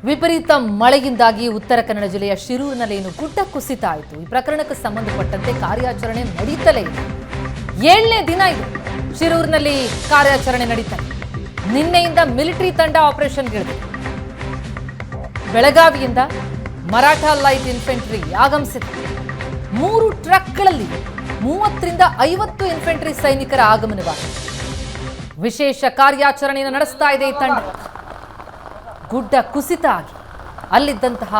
ವಿಪರೀತ ಮಳೆಯಿಂದಾಗಿ ಉತ್ತರ ಕನ್ನಡ ಜಿಲ್ಲೆಯ ಶಿರೂರಿನಲ್ಲಿ ಗುಡ್ಡ ಕುಸಿತ ಆಯಿತು. ಈ ಪ್ರಕರಣಕ್ಕೆ ಸಂಬಂಧಪಟ್ಟಂತೆ ಕಾರ್ಯಾಚರಣೆ ನಡೀತಲೇ ಇದೆ. 7ನೇ ದಿನ ಇದು ಶಿರೂರಿನಲ್ಲಿ ಕಾರ್ಯಾಚರಣೆ ನಡೀತದೆ. ನಿನ್ನೆಯಿಂದ ಮಿಲಿಟರಿ ತಂಡ ಆಪರೇಷನ್ಗಿಳಿದಿದೆ. ಬೆಳಗಾವಿಯಿಂದ ಮರಾಠಾ ಲೈಟ್ ಇನ್ಫೆಂಟ್ರಿ ಆಗಮಿಸಿದೆ. 3 ಟ್ರಕ್ಗಳಲ್ಲಿ 30ರಿಂದ 50 ಇನ್ಫೆಂಟ್ರಿ ಸೈನಿಕರ ಆಗಮನವಾಗಿದೆ. ವಿಶೇಷ ಕಾರ್ಯಾಚರಣೆಯನ್ನು ನಡೆಸ್ತಾ ಇದೆ ಈ ತಂಡ. ಗುಡ್ಡ ಕುಸಿತ ಆಗಿ ಅಲ್ಲಿದ್ದಂತಹ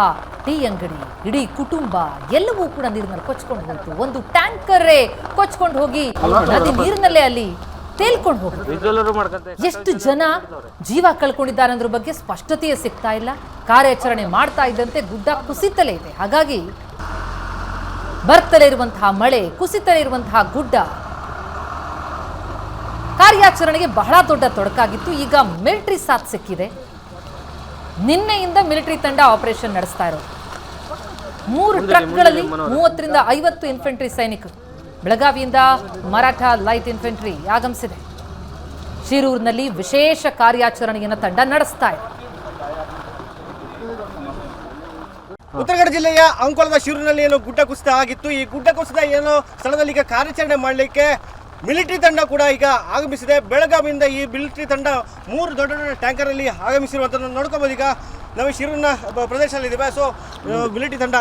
ಟೀ ಅಂಗಡಿ, ಇಡೀ ಕುಟುಂಬ ಎಲ್ಲವೂ ಕೂಡ ನೀರಿನಲ್ಲಿ ಕೊಚ್ಕೊಂಡು ಹೋಯಿತು. ಒಂದು ಟ್ಯಾಂಕರೇ ಕೊಚ್ಕೊಂಡು ಹೋಗಿ ನದಿ ನೀರಿನಲ್ಲೇ ಅಲ್ಲಿ ತೇಲ್ಕೊಂಡು ಹೋಗುತ್ತೆ. ಎಷ್ಟು ಜನ ಜೀವ ಕಳ್ಕೊಂಡಿದ್ದಾರೆ ಅನ್ನೋದ್ರ ಬಗ್ಗೆ ಸ್ಪಷ್ಟತೆಯೇ ಸಿಗ್ತಾ ಇಲ್ಲ. ಕಾರ್ಯಾಚರಣೆ ಮಾಡ್ತಾ ಇದ್ದಂತೆ ಗುಡ್ಡ ಕುಸಿತಲೇ ಇದೆ. ಹಾಗಾಗಿ ಬರ್ತಲೇ ಇರುವಂತಹ ಮಳೆ, ಕುಸಿತಲೇ ಇರುವಂತಹ ಗುಡ್ಡ ಕಾರ್ಯಾಚರಣೆಗೆ ಬಹಳ ದೊಡ್ಡ ತೊಡಕಾಗಿತ್ತು. ಈಗ ಮಿಲಿಟರಿ ಸಾಥ್ ಸಿಕ್ಕಿದೆ. ನಿನ್ನೆಯಿಂದ ಮಿಲಿಟರಿ ತಂಡ ಆಪರೇಷನ್ ನಡೆಸ್ತಾ ಇರೋದು. 3 ಟ್ರಕ್ಗಳಲ್ಲಿ 30ರಿಂದ 50 ಇನ್ಫೆಂಟ್ರಿ ಸೈನಿಕರು ಬೆಳಗಾವಿಯಿಂದ ಮರಾಠಾ ಲೈಟ್ ಇನ್ಫೆಂಟ್ರಿ ಆಗಮಿಸಿದೆ. ಶಿರೂರಿನಲ್ಲಿ ವಿಶೇಷ ಕಾರ್ಯಾಚರಣೆಯನ್ನು ತಂಡ ನಡೆಸ್ತಾ ಇದೆ. ಉತ್ತರ ಕನ್ನಡ ಜಿಲ್ಲೆಯ ಅಂಕೋಲದ ಶಿರೂರಿನಲ್ಲಿ ಗುಡ್ಡ ಕುಸಿತ ಆಗಿತ್ತು. ಈ ಗುಡ್ಡ ಕುಸಿತ ಸ್ಥಳದಲ್ಲಿ ಈಗ ಕಾರ್ಯಾಚರಣೆ ಮಾಡಲಿಕ್ಕೆ ಮಿಲಿಟರಿ ತಂಡ ಕೂಡ ಈಗ ಆಗಮಿಸಿದೆ. ಬೆಳಗಾವಿಯಿಂದ ಈ ಮಿಲಿಟರಿ ತಂಡ 3 ದೊಡ್ಡ ದೊಡ್ಡ ಟ್ಯಾಂಕರಲ್ಲಿ ಆಗಮಿಸಿರುವಂಥದ್ದು ನೋಡ್ಕೋಬೋದು. ಈಗ ನಾವು ಶಿರೂರಿನ ಪ್ರದೇಶದಲ್ಲಿದ್ದೇವೆ. ಸೊ ಮಿಲಿಟರಿ ತಂಡ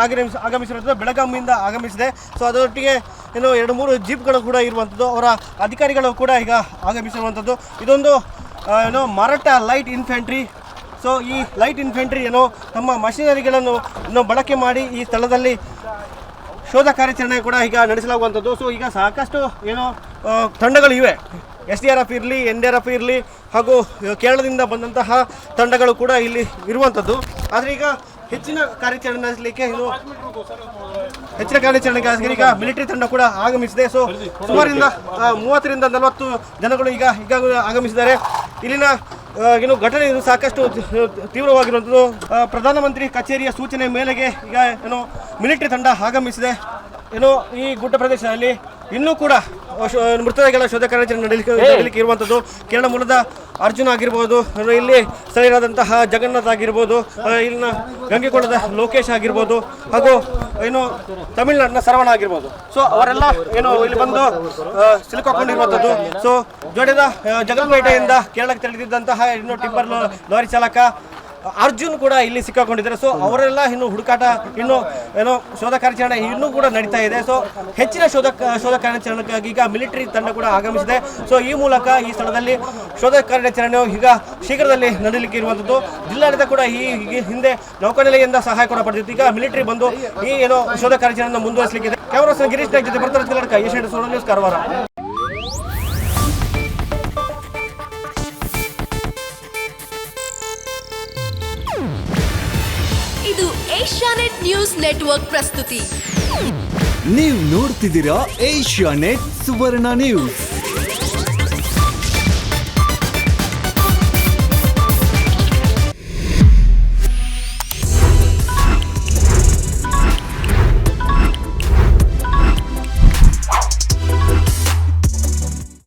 ಆಗಮಿಸಿರುವಂಥದ್ದು ಬೆಳಗಾವಿಯಿಂದ ಆಗಮಿಸಿದೆ. ಸೊ ಅದರೊಟ್ಟಿಗೆ 2-3 ಜೀಪ್ಗಳು ಕೂಡ ಇರುವಂಥದ್ದು, ಅವರ ಅಧಿಕಾರಿಗಳು ಕೂಡ ಈಗ ಆಗಮಿಸಿರುವಂಥದ್ದು. ಇದೊಂದು ಮರಾಠಾ ಲೈಟ್ ಇನ್ಫೆಂಟ್ರಿ. ಸೊ ಈ ಲೈಟ್ ಇನ್ಫೆಂಟ್ರಿ ತಮ್ಮ ಮಷಿನರಿಗಳನ್ನು ಬಳಕೆ ಮಾಡಿ ಈ ಸ್ಥಳದಲ್ಲಿ ಶೋಧ ಕಾರ್ಯಾಚರಣೆ ಕೂಡ ಈಗ ನಡೆಸಲಾಗುವಂಥದ್ದು. ಸೊ ಈಗ ಸಾಕಷ್ಟು ತಂಡಗಳು ಇವೆ. SDRF ಇರಲಿ, NDRF ಇರಲಿ, ಹಾಗೂ ಕೇರಳದಿಂದ ಬಂದಂತಹ ತಂಡಗಳು ಕೂಡ ಇಲ್ಲಿ ಇರುವಂಥದ್ದು. ಆದರೆ ಈಗ ಹೆಚ್ಚಿನ ಕಾರ್ಯಾಚರಣೆ ನಡೆಸಲಿಕ್ಕೆ ಈಗ ಮಿಲಿಟರಿ ತಂಡ ಕೂಡ ಆಗಮಿಸಿದೆ. ಸೊ ಸುಮಾರಿಂದ 30ರಿಂದ 40 ಜನಗಳು ಈಗ ಆಗಮಿಸಿದ್ದಾರೆ. ಇಲ್ಲಿನ ಘಟನೆ ಸಾಕಷ್ಟು ತೀವ್ರವಾಗಿರುವಂಥದ್ದು. ಪ್ರಧಾನಮಂತ್ರಿ ಕಚೇರಿಯ ಸೂಚನೆ ಮೇರೆಗೆ ಈಗ ಮಿಲಿಟರಿ ತಂಡ ಆಗಮಿಸಿದೆ. ಈ ಗುಡ್ಡ ಪ್ರದೇಶದಲ್ಲಿ ಇನ್ನೂ ಕೂಡ ಮೃತದೇಹಗಳ ಶೋಧ ಕಾರ್ಯಾಚರಣೆ ನಡೆಯಲಿಕ್ಕೆ ಇರುವಂಥದ್ದು. ಕೇರಳ ಮೂಲದ ಅರ್ಜುನ್ ಆಗಿರ್ಬೋದು, ಇಲ್ಲಿ ಸ್ಥಳೀಯರಾದಂತಹ ಜಗನ್ನಾಥ್ ಆಗಿರ್ಬೋದು, ಇಲ್ಲಿನ ಗಂಗೆಕೊಳದ ಲೋಕೇಶ್ ಆಗಿರ್ಬೋದು, ಹಾಗೂ ತಮಿಳುನಾಡಿನ ಸರವಣ ಆಗಿರ್ಬೋದು. ಸೊ ಅವರೆಲ್ಲ ಇಲ್ಲಿ ಬಂದು ಸಿಲುಕೊಂಡಿರುವಂಥದ್ದು. ಸೊ ಜೋಡಿದ ಜಗನ್ಪೇಟೆಯಿಂದ ಕೇರಳಕ್ಕೆ ತೆರಳಿದ್ದಂತಹ ಟಿಪ್ಪರ್ ಲಾರಿ ಚಾಲಕ ಅರ್ಜುನ್ ಕೂಡ ಇಲ್ಲಿ ಸಿಕ್ಕಾಕೊಂಡಿದ್ದಾರೆ. ಸೊ ಅವರೆಲ್ಲ ಹುಡುಕಾಟ ಶೋಧ ಕಾರ್ಯಾಚರಣೆ ಇನ್ನೂ ಕೂಡ ನಡೀತಾ ಇದೆ. ಸೊ ಹೆಚ್ಚಿನ ಶೋಧ ಕಾರ್ಯಾಚರಣೆಗಾಗಿ ಈಗ ಮಿಲಿಟರಿ ತಂಡ ಕೂಡ ಆಗಮಿಸಿದೆ. ಸೊ ಈ ಮೂಲಕ ಈ ಸ್ಥಳದಲ್ಲಿ ಶೋಧ ಕಾರ್ಯಾಚರಣೆ ಈಗ ಶೀಘ್ರದಲ್ಲಿ ನಡೆಯಲಿಕ್ಕೆ ಇರುವಂಥದ್ದು. ಜಿಲ್ಲಾಡಳಿತ ಕೂಡ ಈ ಹಿಂದೆ ನೌಕಾನೆಲೆಯಿಂದ ಸಹಾಯ ಕೂಡ ಪಡೆದಿತ್ತು. ಈಗ ಮಿಲಿಟರಿ ಬಂದು ಈ ಶೋಧ ಕಾರ್ಯಾಚರಣೆ ಮುಂದುವರಿಸಲಿಕ್ಕಿದೆ. ಕ್ಯಾಮರಾ ಗಿರೀಶ್ ನಾಯ್ಕ್ ಜೊತೆ ಬರ್ತಾರೆ ಕರ್ನಾಟಕ ಏಷ್ಯಾನೆಟ್ ಸುವರ್ಣ ನ್ಯೂಸ್ ಕಾರವಾರ. ಇದು ಏಷ್ಯಾನೆಟ್ ನ್ಯೂಸ್ ನೆಟ್ವರ್ಕ್ ಪ್ರಸ್ತುತಿ. ನೀವು ನೋಡ್ತಿದ್ದೀರಾ ಏಷ್ಯಾನೆಟ್ ಸುವರ್ಣ ನ್ಯೂಸ್.